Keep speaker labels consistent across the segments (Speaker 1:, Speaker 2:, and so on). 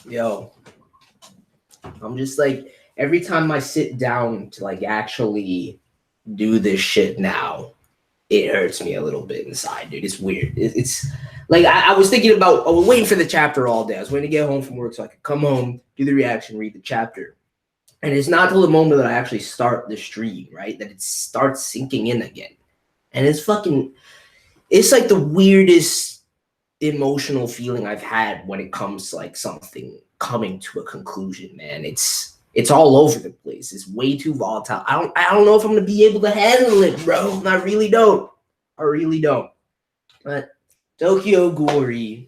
Speaker 1: Yo, I'm just like, every time I sit down to like actually do this shit now, it hurts me a little bit inside, dude. It's weird. It's like I was thinking about. I was waiting for the chapter all day. I was waiting to get home from work so I could come home, do the reaction, read the chapter. And it's not till the moment that I actually start the stream, right, that it starts sinking in again. And it's like the weirdest emotional feeling I've had when it comes to like something coming to a conclusion, man. It's all over the place. It's way too volatile. I don't know if I'm gonna be able to handle it, bro. I really don't. But Tokyo Ghoul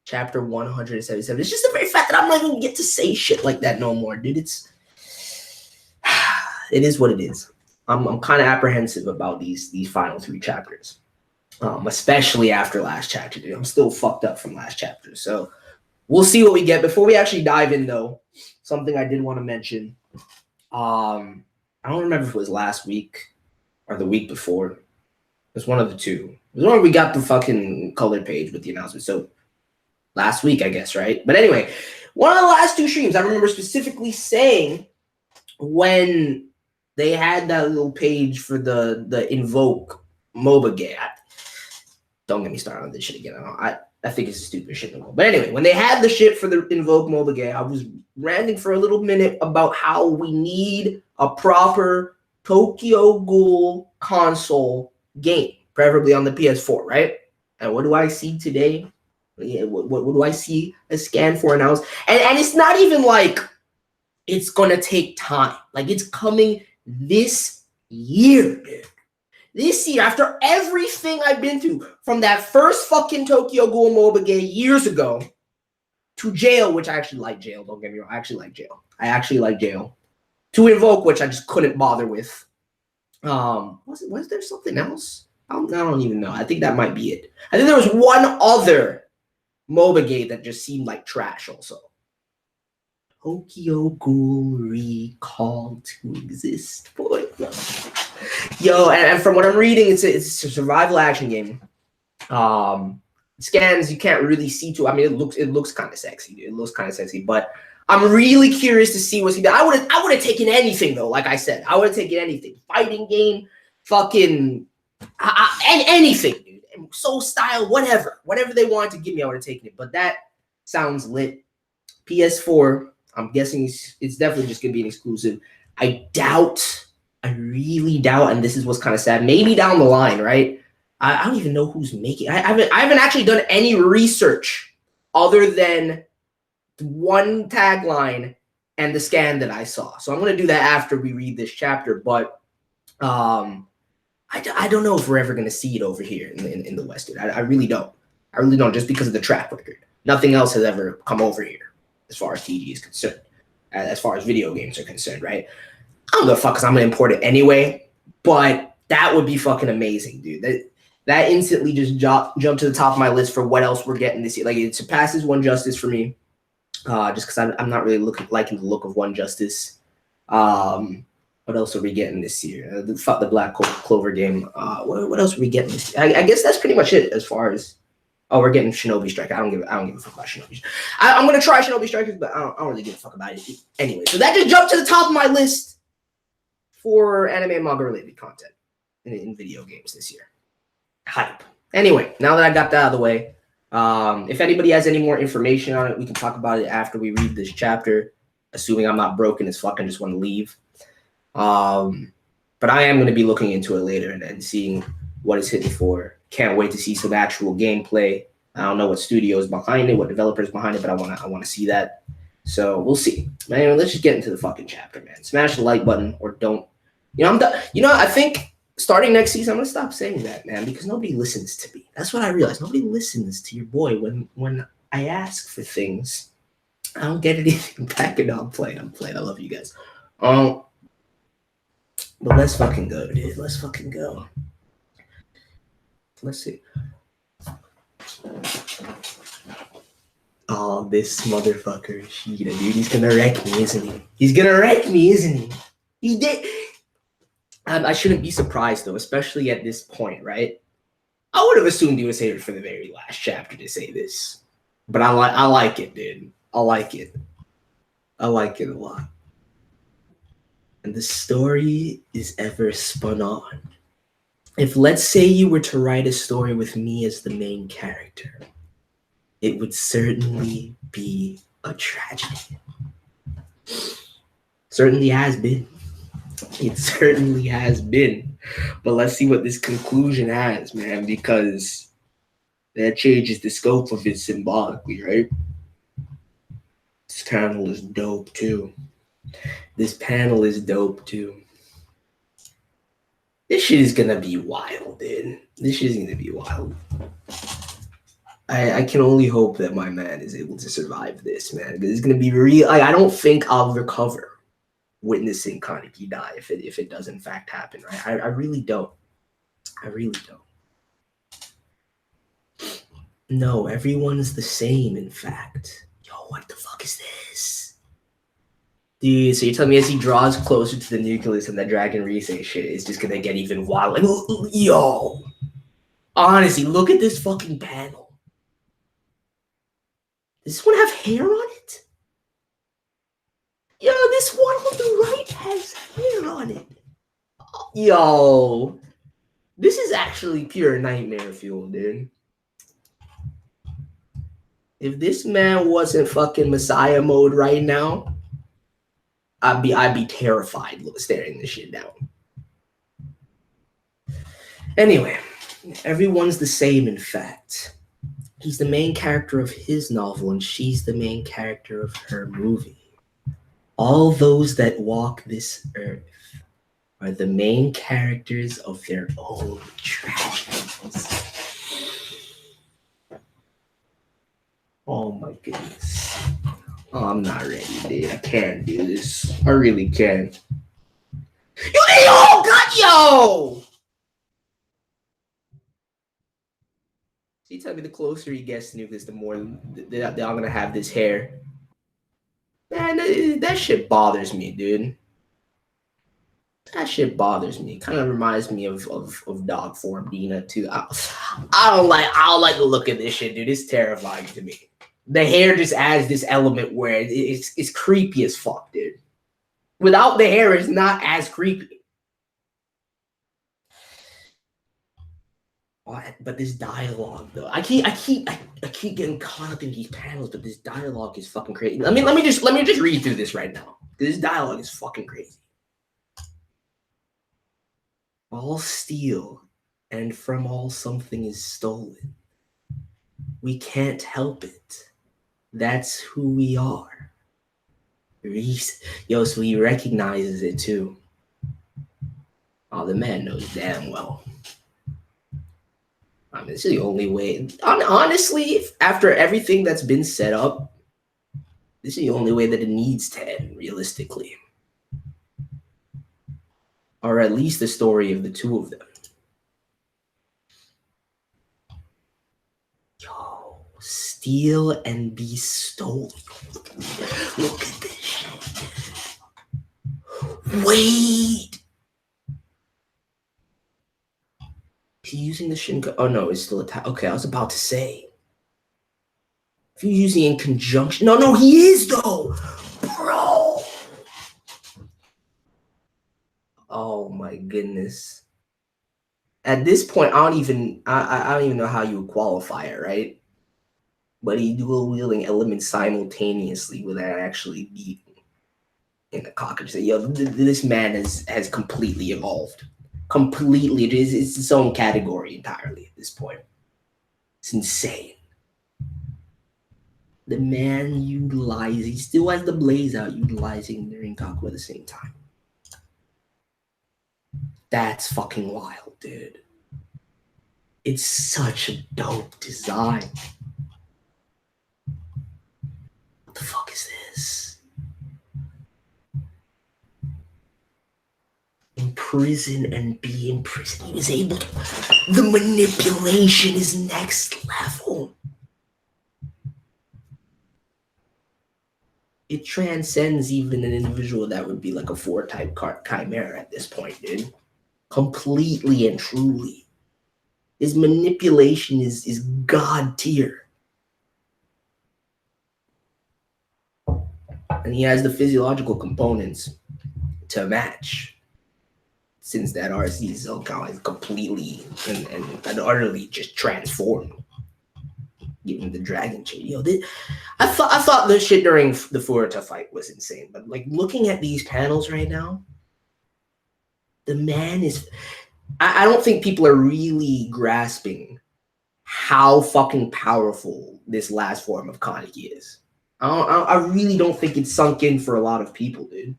Speaker 1: chapter 177. It's just the very fact that I'm not even get to say shit like that no more, dude. It is what it is. I'm kind of apprehensive about these final 3 chapters, especially after last chapter, dude. I'm still fucked up from last chapter, so we'll see what we get. Before we actually dive in, though, something I did want to mention. I don't remember if it was last week or the week before. It was one of the two. It was when we got the fucking colored page with the announcement. So last week, I guess, right? But anyway, one of the last 2 streams, I remember specifically saying when they had that little page for the Invoke MOBA game. Don't get me started on this shit again. I think it's stupid shit. But anyway, when they had the shit for the Invoke MOBA game, I was ranting for a little minute about how we need a proper Tokyo Ghoul console game, preferably on the PS4, right? And what do I see today? Yeah, what do I see a scan for announced? And it's not even like it's gonna take time. Like, it's coming this year, dude. This year, after everything I've been through, from that first fucking Tokyo Ghoul MOBA game years ago to Jail, which I actually like Jail, don't get me wrong. I actually like Jail. To Invoke, which I just couldn't bother with. Was there something else? I don't even know. I think that might be it. I think there was one other MOBA game that just seemed like trash also. Tokyo Ghoul recall to exist, boy. Yo, and from what I'm reading, it's a survival action game. Scans you can't really see too. I mean, it looks kind of sexy. It looks kind of sexy, but I'm really curious to see what's. I would have taken anything though. Like I said, I would have taken anything. Fighting game, fucking, anything, dude. Soul style, whatever they wanted to give me, I would have taken it. But that sounds lit. PS4. I'm guessing it's definitely just gonna be an exclusive. I really doubt, and this is what's kind of sad. Maybe down the line, right? I don't even know who's making. I haven't actually done any research other than one tagline and the scan that I saw. So I'm gonna do that after we read this chapter. But I don't know if we're ever gonna see it over here in the West, dude. I really don't. I really don't, just because of the track record. Nothing else has ever come over here as far as TG is concerned, as far as video games are concerned, right? I don't give a fuck because I'm going to import it anyway, but that would be fucking amazing, dude. That instantly just jumped to the top of my list for what else we're getting this year. Like, it surpasses One Justice for me, just because I'm not really liking the look of One Justice. What else are we getting this year? The Black Clover game. What else are we getting this year? I guess that's pretty much it as far as. Oh, we're getting Shinobi Striker. I don't give a fuck about Shinobi. I'm gonna try Shinobi Strikers, but I don't really give a fuck about it anyway. So that just jumped to the top of my list for anime and manga related content in video games this year. Hype. Anyway, now that I got that out of the way, if anybody has any more information on it, we can talk about it after we read this chapter. Assuming I'm not broken as fuck and just want to leave. But I am going to be looking into it later and seeing what it's hitting for. Can't wait to see some actual gameplay. I don't know what studio is behind it, what developers behind it, but I want to see that. So we'll see. Anyway, let's just get into the fucking chapter, man. Smash the like button or don't. I'm done. I think starting next season, I'm gonna stop saying that, man, because nobody listens to me. That's what I realized. Nobody listens to your boy when I ask for things. I don't get anything back, and I'm playing. I love you guys. But let's fucking go, dude. Let's fucking go. Let's see. Oh, this motherfucker, Shida, dude. He's gonna wreck me, isn't he? He did. I shouldn't be surprised, though, especially at this point, right? I would have assumed he would say it for the very last chapter to say this. But I like it, dude. I like it. I like it a lot. And the story is ever spun on. If, let's say, you were to write a story with me as the main character, it would certainly be a tragedy. Certainly has been. It certainly has been. But let's see what this conclusion has, man, because that changes the scope of it symbolically, right? This panel is dope, too. This panel is dope, too. This shit is gonna be wild, dude. This shit is gonna be wild. I can only hope that my man is able to survive this, man. Because it's gonna be real. Like, I don't think I'll recover witnessing Kaneki die if it does in fact happen, right? I really don't. I really don't. No, everyone's the same, in fact. Yo, what the fuck is this? Dude, so you're telling me as he draws closer to the nucleus and that Dragon Risei shit is just gonna get even wild? Like, yo! Honestly, look at this fucking panel. Does this one have hair on it? Yo, this one on the right has hair on it. Yo. This is actually pure nightmare fuel, dude. If this man wasn't fucking Messiah mode right now, I'd be terrified staring this shit down. Anyway, everyone's the same, in fact. He's the main character of his novel, and she's the main character of her movie. All those that walk this earth are the main characters of their own tragedies. Oh my goodness. Oh, I'm not ready, dude. I can't do this. I really can't. Yo, God, yo! See, tell me the closer he gets to nucleus, the more they're gonna have this hair. Man, that shit bothers me, dude. That shit bothers me. Kind of reminds me of dog form Dina too. I don't like the look of this shit, dude. It's terrifying to me. The hair just adds this element where it's creepy as fuck, dude. Without the hair, it's not as creepy. But this dialogue, though, I keep getting caught up in these panels, but this dialogue is fucking crazy. Let me just read through this right now. This dialogue is fucking crazy. All steal, and from all something is stolen. We can't help it. That's who we are. Yo, so he recognizes it too. Oh, the man knows damn well. I mean, this is the only way. Honestly, after everything that's been set up, this is the only way that it needs to end, realistically. Or at least the story of the two of them. Yo, steal and be stolen. Look at this shit. Wait. Is he using the Shinko? Oh no, it's still attack. Okay, I was about to say. If you're using in conjunction. No, he is though. Bro. Oh my goodness. At this point, I don't even know how you would qualify it, right? But he dual wielding elements simultaneously without actually being in the cockage. Yo, this man has completely evolved. Completely, it's its own category entirely at this point. It's insane. The man he still has the blaze out, utilizing the Rinkaku at the same time. That's fucking wild, dude. It's such a dope design. What the fuck is this? Imprison and be imprisoned. He was able to. The manipulation is next level. It transcends even an individual that would be like a 4-type chimera at this point, dude. Completely and truly. His manipulation is god tier. And he has the physiological components to match. Since that RC cell count is completely and utterly just transformed. Given the dragon chain. I thought the shit during the Furuta fight was insane. But like looking at these panels right now, the man is I don't think people are really grasping how fucking powerful this last form of Kaneki is. I really don't think it's sunk in for a lot of people, dude.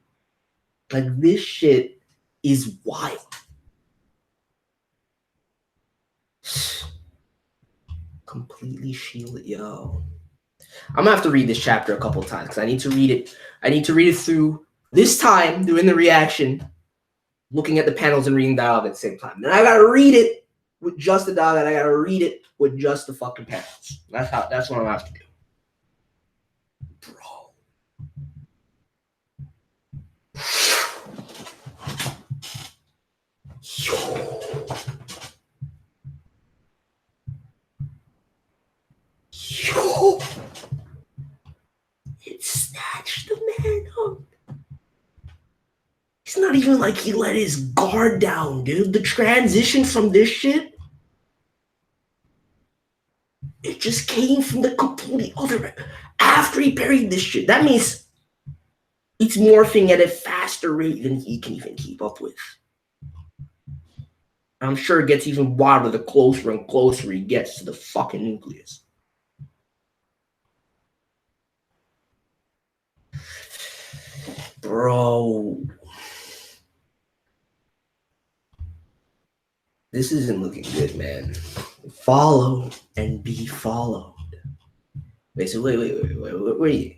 Speaker 1: Like, this shit is wild. Completely shielded, yo. I'm gonna have to read this chapter a couple of times because I need to read it. I need to read it through this time, doing the reaction, looking at the panels and reading dialogue at the same time. Then I gotta read it with just the dialogue, and I gotta read it with just the fucking panels. That's what I'm gonna have to do. Bro. Yo. Yo. It snatched the man up. It's not even like he let his guard down, dude. The transition from this shit, it just came from the complete other end. After he parried this shit, that means it's morphing at a faster rate than he can even keep up with. I'm sure it gets even wilder the closer and closer he gets to the fucking nucleus. Bro. This isn't looking good, man. Follow and be followed. Wait, so wait. Where are you?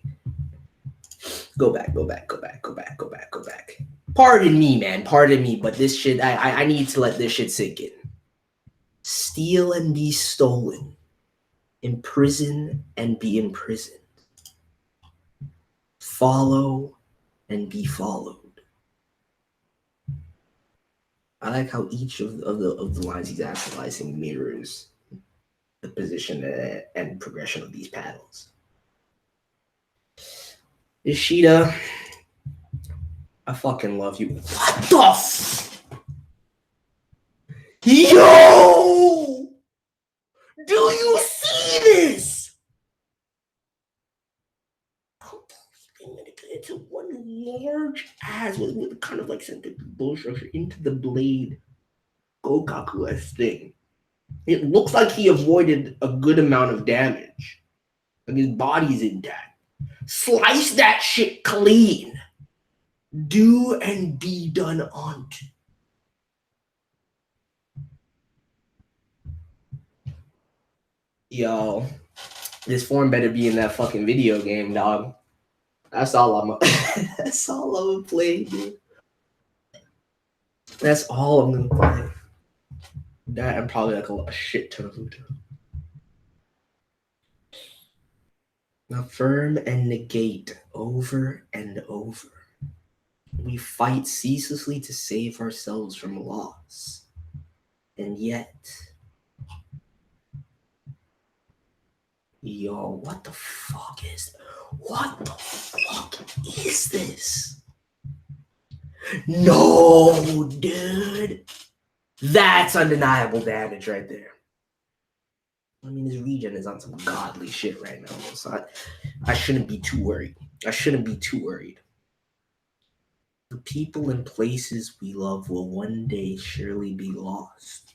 Speaker 1: Go back. Pardon me, man. Pardon me, but this shit, I need to let this shit sink in. Steal and be stolen. Imprison and be imprisoned. Follow and be followed. I like how each of the lines he's actualizing mirrors the position and progression of these paddles. Ishida, I fucking love you. What the Yo! Do you see this? It's one large ass with kind of like centered bull structure into the blade Gokaku-esque thing. It looks like he avoided a good amount of damage. Like his body's intact. Slice that shit clean. Do and be done unto. Yo, this form better be in that fucking video game, dog. That's all I'm gonna play, dude. That's all I'm gonna play. That and probably like a shit ton of Ludo. Affirm and negate over and over. We fight ceaselessly to save ourselves from loss. And yet, yo, what the fuck is this? No, dude. That's undeniable damage right there. I mean, his regen is on some godly shit right now, so I shouldn't be too worried. The people and places we love will one day surely be lost.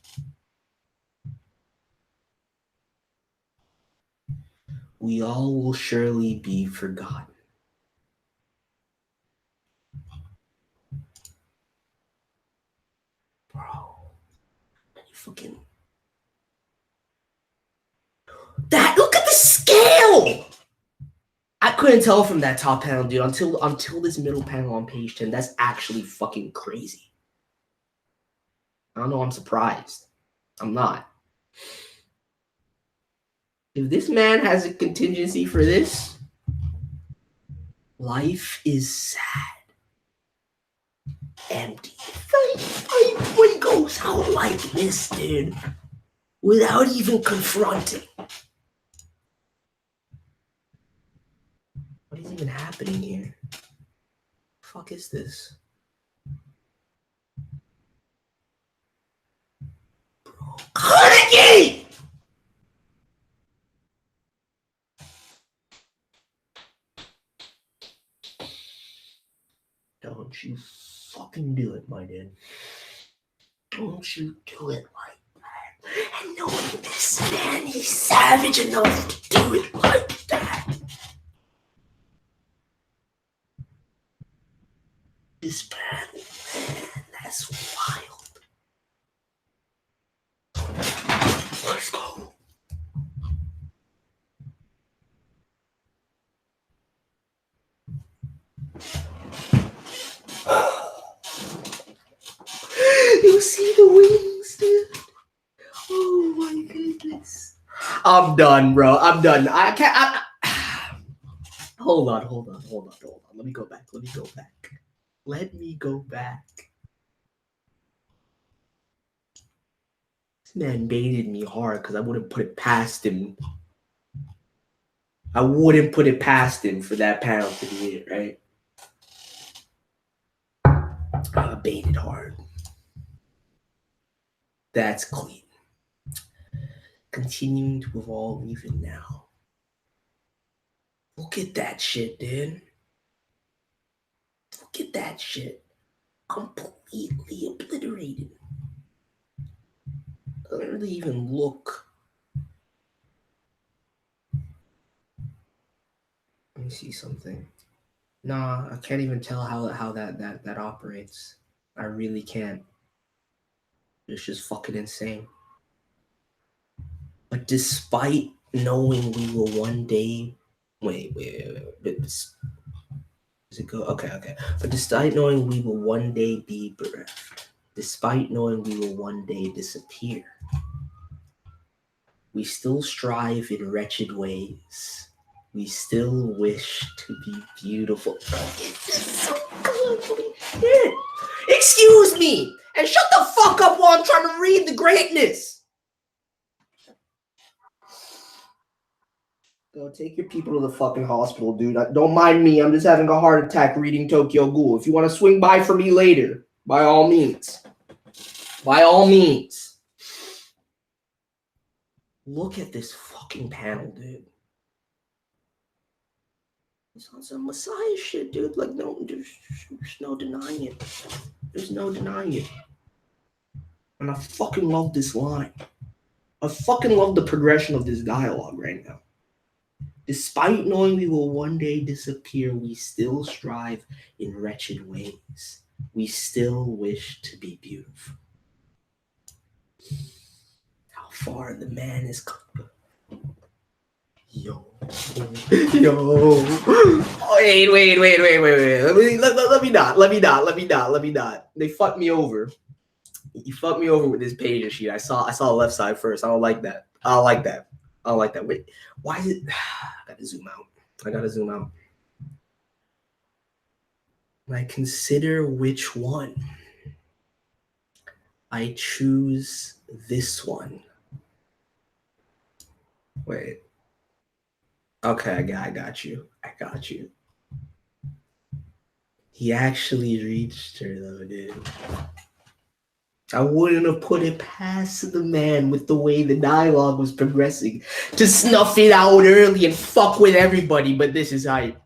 Speaker 1: We all will surely be forgotten. Bro, you fucking... That, look at the scale! I couldn't tell from that top panel, dude, until this middle panel on page 10. That's actually fucking crazy. I don't know, I'm surprised. I'm not. If this man has a contingency for this, life is sad. Empty. If he goes out like this, dude, without even confronting. What is he even happening here? The fuck is this? Bro, Carnegie! Don't you fucking do it, my dude. Don't you do it like that. And knowing this man, he's savage enough to do it like that. This panel, man, that's wild. Let's go. You see the wings, dude? Oh my goodness. I'm done, bro. I'm done. I can't. Hold on. Let me go back. This man baited me hard because I wouldn't put it past him. I wouldn't put it past him for that panel to be it, right? Baited hard. That's clean. Continuing to evolve even now. Look at that shit, dude. Look at that shit. Completely obliterated. Doesn't really even look. Let me see something. Nah, I can't even tell how that operates. I really can't. It's just fucking insane. But despite knowing we will one day, wait. Does it go? Okay. But despite knowing we will one day be bereft, despite knowing we will one day disappear, we still strive in wretched ways. We still wish to be beautiful. It's just so good. Yeah. Excuse me, and shut the fuck up while I'm trying to read the greatness. Go take your people to the fucking hospital, dude. Don't mind me. I'm just having a heart attack reading Tokyo Ghoul. If you want to swing by for me later, by all means. By all means. Look at this fucking panel, dude. It's on some Messiah shit, dude. Like, no, there's no denying it. There's no denying it. And I fucking love this line. I fucking love the progression of this dialogue right now. Despite knowing we will one day disappear, we still strive in wretched ways. We still wish to be beautiful. How far the man is come. Yo. Wait. Let me not. They fucked me over. You fucked me over with this page sheet. I saw the left side first. I don't like that. Wait, why is it? I gotta zoom out. I consider which one. I choose this one. Wait. Okay, I got you. He actually reached her though, dude. I wouldn't have put it past the man with the way the dialogue was progressing to snuff it out early and fuck with everybody, but this is hype.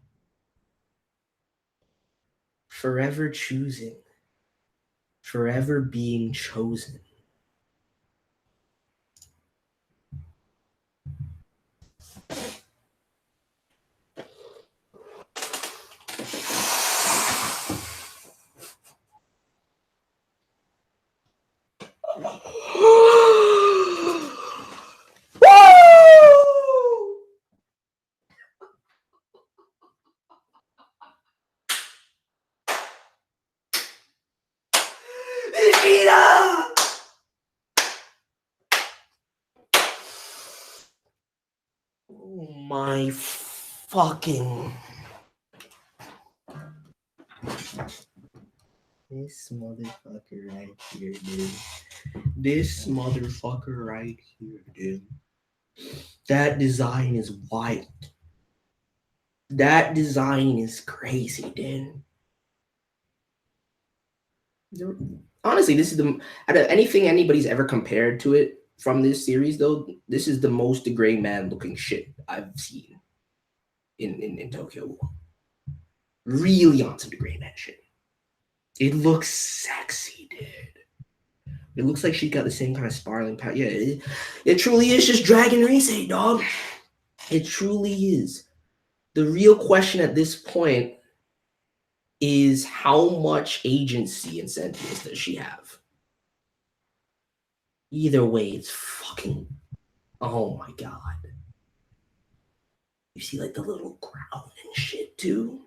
Speaker 1: Forever choosing. Forever being chosen. Oh my fucking. This motherfucker right here, dude. That design is wild. That design is crazy, dude. Honestly, this is the out of anything anybody's ever compared to it from this series, though. This is the most gray man looking shit I've seen in Tokyo. Really on some gray man shit. It looks sexy, dude. It looks like she got the same kind of sparkling power. Yeah, it truly is just Dragon Race, dog. It truly is. The real question at this point is how much agency and sentience does she have? Either way, it's fucking. Oh my god. You see, like the little ground and shit too.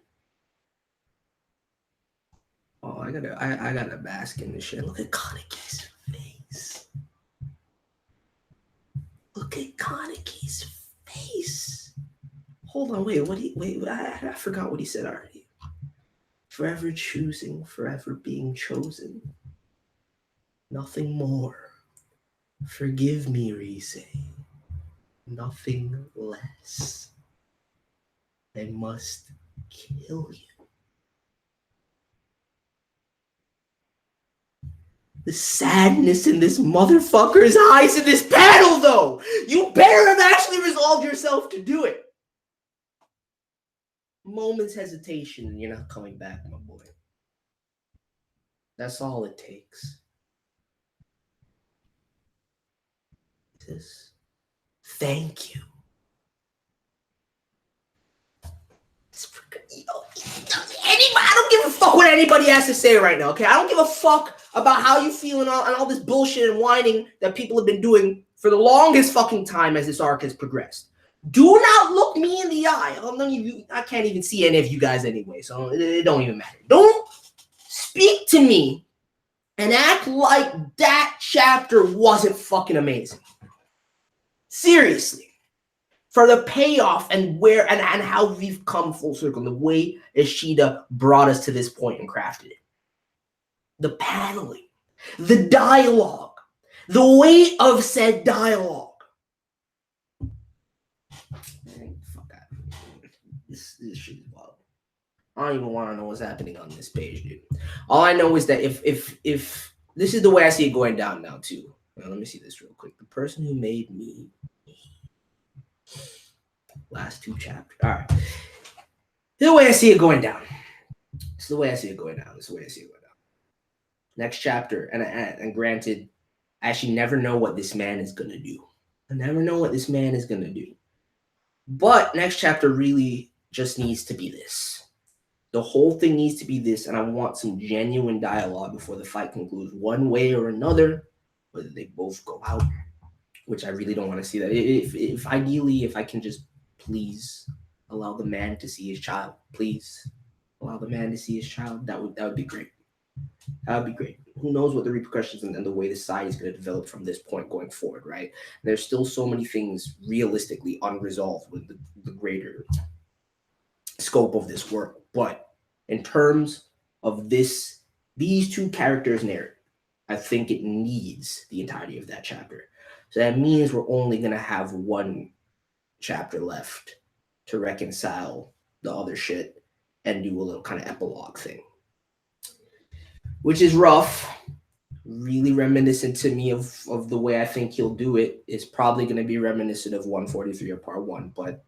Speaker 1: Oh, I gotta bask in this shit. Look at Kaneki's face. Look at Kaneki's face. Hold on, wait. I forgot what he said already. Forever choosing, forever being chosen. Nothing more. Forgive me, Rise. Nothing less. I must kill you. The sadness in this motherfucker's eyes in this panel, though. You better have actually resolved yourself to do it. Moment's hesitation and you're not coming back, my boy. That's all it takes. This. Thank you. I don't give a fuck what anybody has to say right now, okay? I don't give a fuck about how you feel and all this bullshit and whining that people have been doing for the longest fucking time as this arc has progressed. Do not look me in the eye. I can't even see any of you guys anyway, so it don't even matter. Don't speak to me and act like that chapter wasn't fucking amazing. Seriously. For the payoff and where and how we've come full circle, the way Ishida brought us to this point and crafted it. The paneling, the dialogue, the weight of said dialogue. Man, fuck out. This shit is wild. I don't even want to know what's happening on this page, dude. All I know is that if this is the way I see it going down now too. Now, let me see this real quick. The person who made me. Last two chapters. All right. This is the way I see it going down. Next chapter, and granted, I actually never know what this man is going to do. But next chapter really just needs to be this. The whole thing needs to be this, and I want some genuine dialogue before the fight concludes one way or another, whether they both go out, which I really don't want to see that. If ideally, if I can just please allow the man to see his child. Please allow the man to see his child. That would be great. That would be great. Who knows what the repercussions and the way the society is going to develop from this point going forward, right? There's still so many things realistically unresolved with the greater scope of this work. But in terms of these two characters' narrative, I think it needs the entirety of that chapter. So that means we're only going to have one chapter left to reconcile the other shit and do a little kind of epilogue thing, which is rough. Really reminiscent to me of the way I think he'll do it. Is probably going to be reminiscent of 143 or part 1, but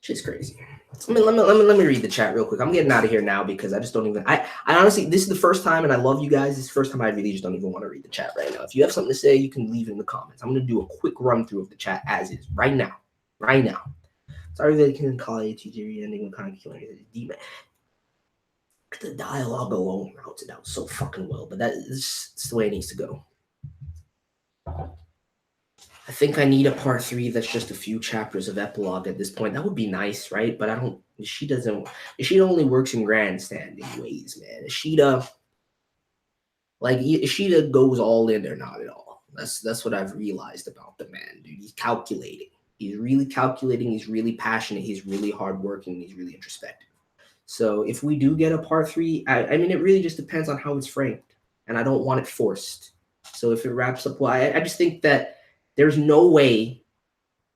Speaker 1: shit's crazy. Let me read the chat real quick. I'm getting out of here now because I just don't even. I honestly, this is the first time, and I love you guys. This is the first time I really just don't even want to read the chat right now. If you have something to say, you can leave it in the comments. I'm gonna do a quick run through of the chat as is right now. Sorry that I couldn't call it TJ ending with kind of killing it. Demon. The dialogue alone routes it out so fucking well, but that's the way it needs to go. I think I need a part 3 that's just a few chapters of epilogue at this point. That would be nice, right? But Ishida only works in grandstanding ways, man. Ishida goes all in or not at all. That's what I've realized about the man, dude. He's calculating. He's really calculating. He's really passionate. He's really hardworking. He's really introspective. So if we do get a part 3, I mean, it really just depends on how it's framed. And I don't want it forced. So if it wraps up well, I just think that there's no way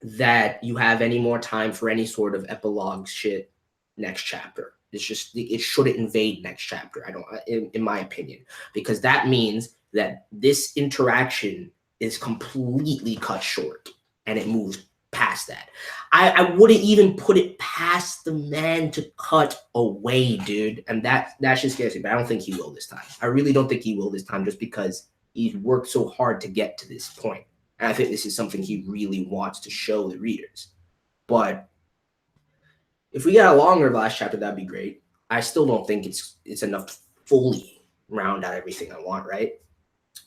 Speaker 1: that you have any more time for any sort of epilogue shit next chapter. It's just, it shouldn't invade next chapter. I don't, in my opinion, because that means that this interaction is completely cut short and it moves past that. I wouldn't even put it past the man to cut away, dude. And that just scares me, but I don't think he will this time. I really don't think he will this time, just because he's worked so hard to get to this point. And I think this is something he really wants to show the readers. But if we got a longer last chapter, that'd be great. I still don't think it's enough to fully round out everything I want, right?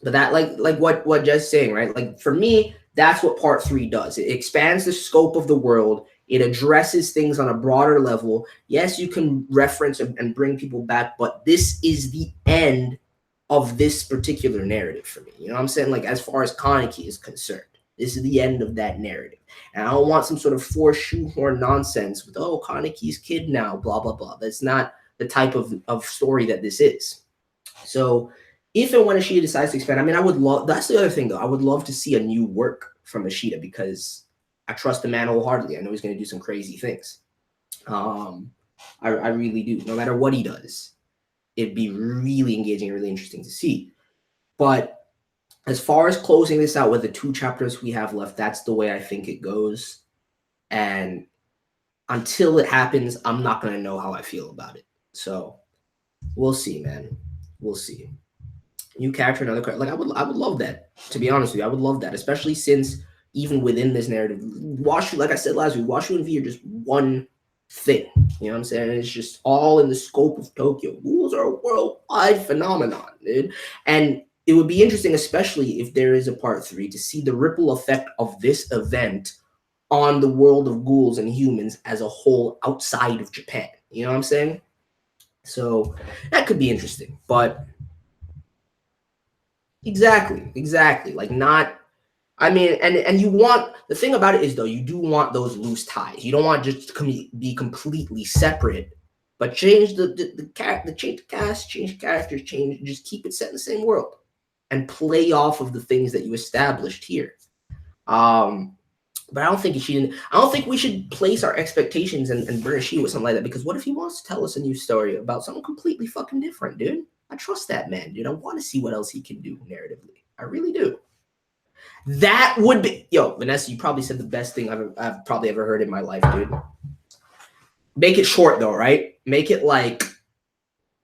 Speaker 1: But that, like what Jess saying, right? Like, for me, that's what part 3 does. It expands the scope of the world. It addresses things on a broader level. Yes, you can reference and bring people back, but this is the end of this particular narrative for me. You know what I'm saying? Like, as far as Kaneki is concerned, this is the end of that narrative. And I don't want some sort of forced shoehorn nonsense with, oh, Kaneki's kid now, blah, blah, blah. That's not the type of story that this is. So if and when Ishida decides to expand, I mean, I would love, that's the other thing though, I would love to see a new work from Ishida, because I trust the man wholeheartedly. I know he's going to do some crazy things. I really do. No matter what he does, it'd be really engaging and really interesting to see. But as far as closing this out with the 2 chapters we have left, that's the way I think it goes. And until it happens, I'm not going to know how I feel about it. So we'll see, man. We'll see. New character, another character. Like, I would love that. To be honest with you, I would love that, especially since even within this narrative, Washu, like I said last week, Washu and V are just one thing. You know what I'm saying? It's just all in the scope of Tokyo. Ghouls are a worldwide phenomenon, dude. And it would be interesting, especially if there is a part 3, to see the ripple effect of this event on the world of ghouls and humans as a whole outside of Japan. You know what I'm saying? So that could be interesting. But exactly. Like, not, I mean, and you want, the thing about it is though, you do want those loose ties. You don't want just to be completely separate, but change the cast, change characters, just keep it set in the same world and play off of the things that you established here. But I don't think we should place our expectations and burn Ishii with something like that, because what if he wants to tell us a new story about something completely fucking different, dude? I trust that man, dude. I want to see what else he can do narratively. I really do. That would be, yo, Vanessa, you probably said the best thing I've probably ever heard in my life, dude. Make it short though, right? Make it like,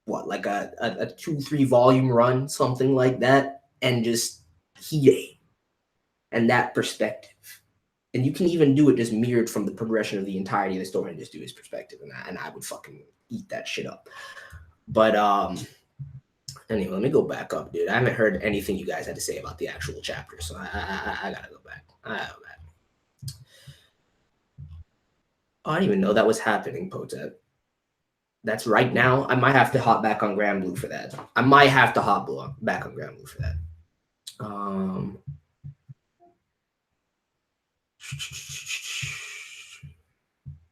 Speaker 1: what, like a 2-3 volume run, something like that, and just Hiei and that perspective. And you can even do it just mirrored from the progression of the entirety of the story and just do his perspective, and I would fucking eat that shit up. But anyway, let me go back up, dude. I haven't heard anything you guys had to say about the actual chapter, so I gotta go back. I gotta go back. Oh, I didn't even know that was happening, Potet. That's right now. I might have to hop back on Grand Blue for that. I might have to hop back on Grand Blue for that.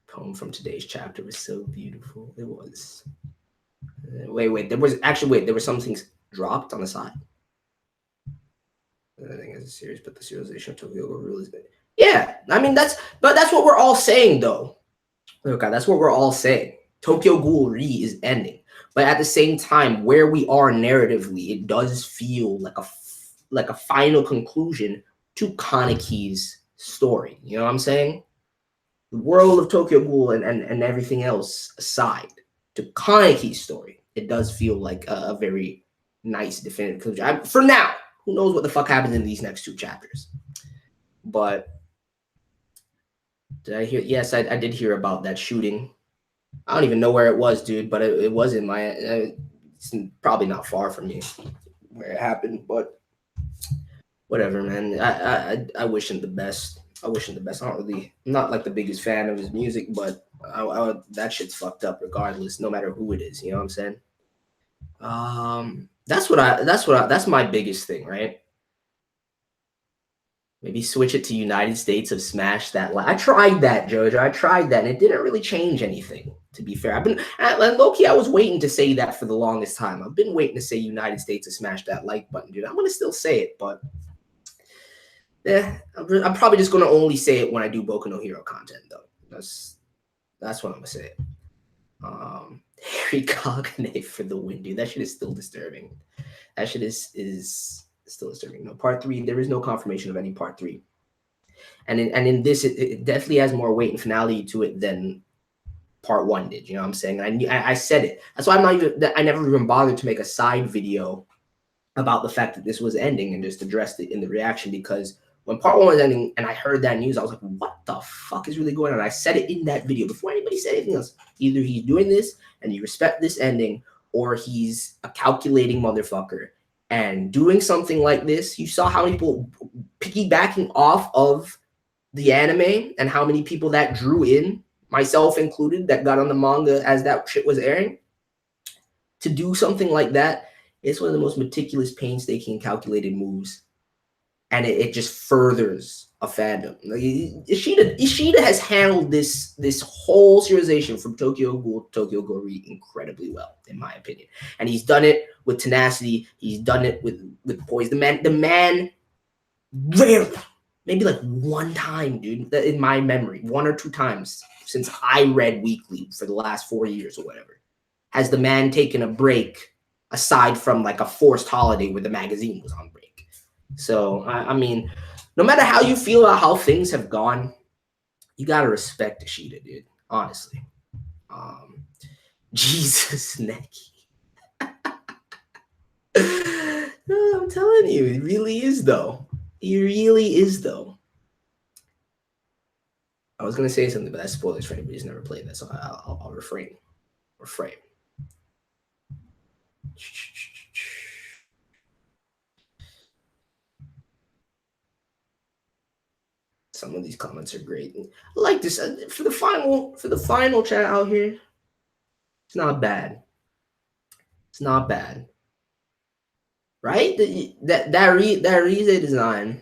Speaker 1: Poem from today's chapter was so beautiful. It was. Wait. There were some things dropped on the side. I think it's a series, but the serialization of Tokyo Ghoul really is good. Yeah, I mean that's what we're all saying though. Okay, that's what we're all saying. Tokyo Ghoul Re is ending, but at the same time, where we are narratively, it does feel like a final conclusion to Kaneki's story. You know what I'm saying? The world of Tokyo Ghoul and everything else aside, to Kaneki's story, it does feel like a very nice definitive conclusion. For now, who knows what the fuck happens in these next 2 chapters? But did I hear? Yes, I did hear about that shooting. I don't even know where it was, dude, but it was in my. It's probably not far from me where it happened, but whatever, man. I wish him the best. I'm not like the biggest fan of his music, but that shit's fucked up regardless, no matter who it is. You know what I'm saying? That's my biggest thing, right? Maybe switch it to United States of Smash That. I tried that, Jojo. I tried that, and it didn't really change anything, to be fair. Low-key, I was waiting to say that for the longest time. I've been waiting to say United States of Smash That Like button, dude. I'm going to still say it, but I'm probably just gonna only say it when I do Boku no Hero content, though. That's what I'm gonna say. Harry Cognate for the win, dude. That shit is still disturbing. That shit is still disturbing. No, part 3. There is no confirmation of any part 3. And in this, it definitely has more weight and finality to it than part 1 did. You know what I'm saying? I said it. That's why I never even bothered to make a side video about the fact that this was ending and just addressed it in the reaction, because when part 1 was ending and I heard that news, I was like, what the fuck is really going on? I said it in that video before anybody said anything else. Either he's doing this and you respect this ending, or he's a calculating motherfucker and doing something like this. You saw how many people piggybacking off of the anime and how many people that drew in, myself included, that got on the manga as that shit was airing. To do something like that, it's one of the most meticulous, painstaking, calculated moves. And it just furthers a fandom. Like, Ishida has handled this whole serialization from Tokyo Ghoul to Tokyo Ghoul incredibly well, in my opinion. And he's done it with tenacity. He's done it with poise. The man rarely, maybe like one time, dude, in my memory, 1 or 2 times since I read weekly for the last 4 years or whatever, has the man taken a break aside from like a forced holiday where the magazine was on break. So, I mean, no matter how you feel about how things have gone, you got to respect Ishida, dude, honestly. Jesus, Neki. No, I'm telling you, it really is, though. He really is, though. I was going to say something, but that's spoilers for anybody who's never played that, so I'll refrain. Some of these comments are great. I like this for the final chat out here. It's not bad. It's not bad, right? That Rize design,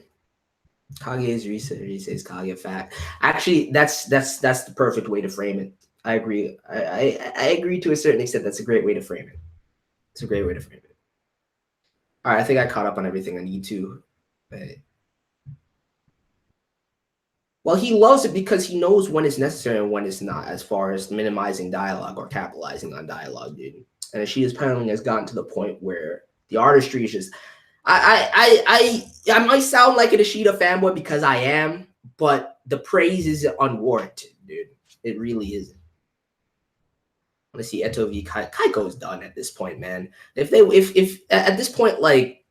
Speaker 1: Kage's Rize's Kage fact. Actually, that's the perfect way to frame it. I agree. I agree to a certain extent. That's a great way to frame it. It's a great way to frame it. All right, I think I caught up on everything I need to. But, well, he loves it because he knows when it's necessary and when it's not, as far as minimizing dialogue or capitalizing on dialogue, dude. And Ishida's paneling has gotten to the point where the artistry is just. I might sound like an Ishida fanboy because I am, but the praise is unwarranted, dude. It really isn't. Let's see, Eto v Kaiko's done at this point, man. If at this point, like.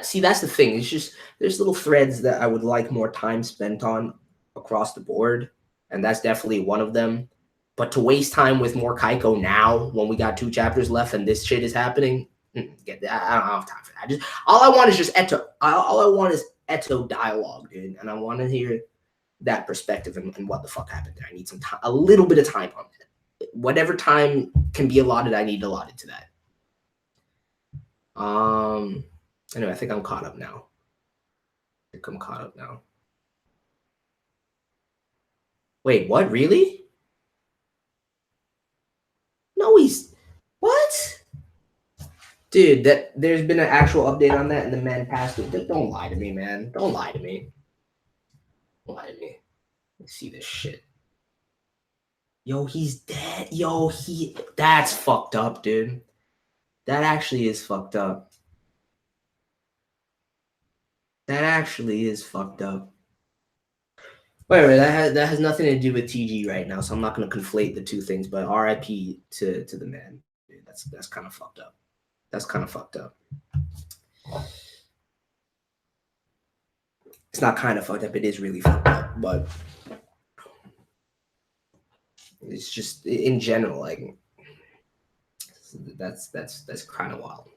Speaker 1: See, that's the thing. It's just there's little threads that I would like more time spent on across the board, and that's definitely one of them. But to waste time with more Kaiko now, when we got 2 chapters left and this shit is happening, I don't have time for that. All I want is just Eto. All I want is Eto dialogue, dude, and I want to hear that perspective and what the fuck happened there. I need some time, a little bit of time on that. Whatever time can be allotted, I need allotted to that. Anyway, I think I'm caught up now. Wait, what? Really? No, what? Dude, there's been an actual update on that, and the man passed it. Don't lie to me, man. Don't lie to me. Let's see this shit. Yo, he's dead. Yo, that's fucked up, dude. That actually is fucked up. That actually is fucked up. Wait, that has nothing to do with TG right now, so I'm not going to conflate the two things. But RIP to the man. Dude, that's kind of fucked up. That's kind of fucked up. It's not kind of fucked up. It is really fucked up. But it's just in general, like that's kind of wild.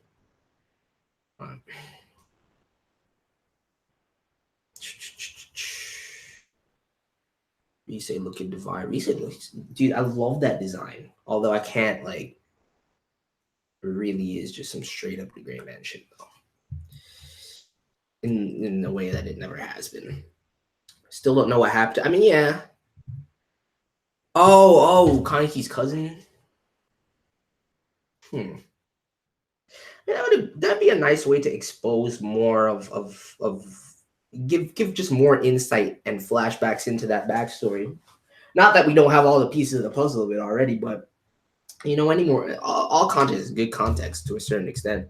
Speaker 1: Rise looking divine. Rise looks, dude, I love that design. Although I can't, like, it really is just some straight up the Great Man shit, though. In a way that it never has been. Still don't know what happened. I mean, yeah. Oh, Kaneki's cousin. That'd be a nice way to expose more of give just more insight and flashbacks into that backstory. Not that we don't have all the pieces of the puzzle of it already, but any more, all content is good context to a certain extent.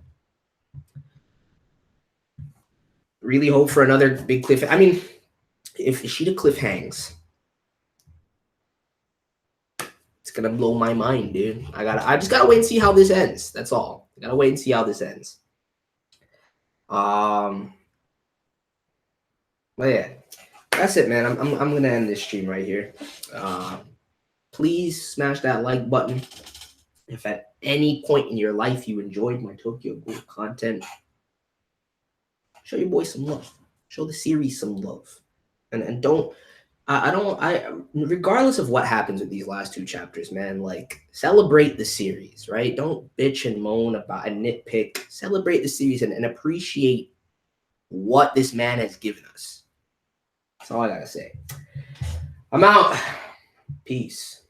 Speaker 1: Really hope for another big cliff. I mean, if Ishida cliff hangs, it's gonna blow my mind, dude. I just gotta wait and see how this ends. That's all. I gotta wait and see how this ends. But yeah, that's it, man. I'm gonna end this stream right here. Please smash that like button. If at any point in your life you enjoyed my Tokyo Ghoul content, show your boy some love. Show the series some love, and don't. Regardless of what happens with these last two chapters, man, like celebrate the series, right? Don't bitch and moan about and nitpick. Celebrate the series and appreciate what this man has given us. That's all I gotta say. I'm out. Peace.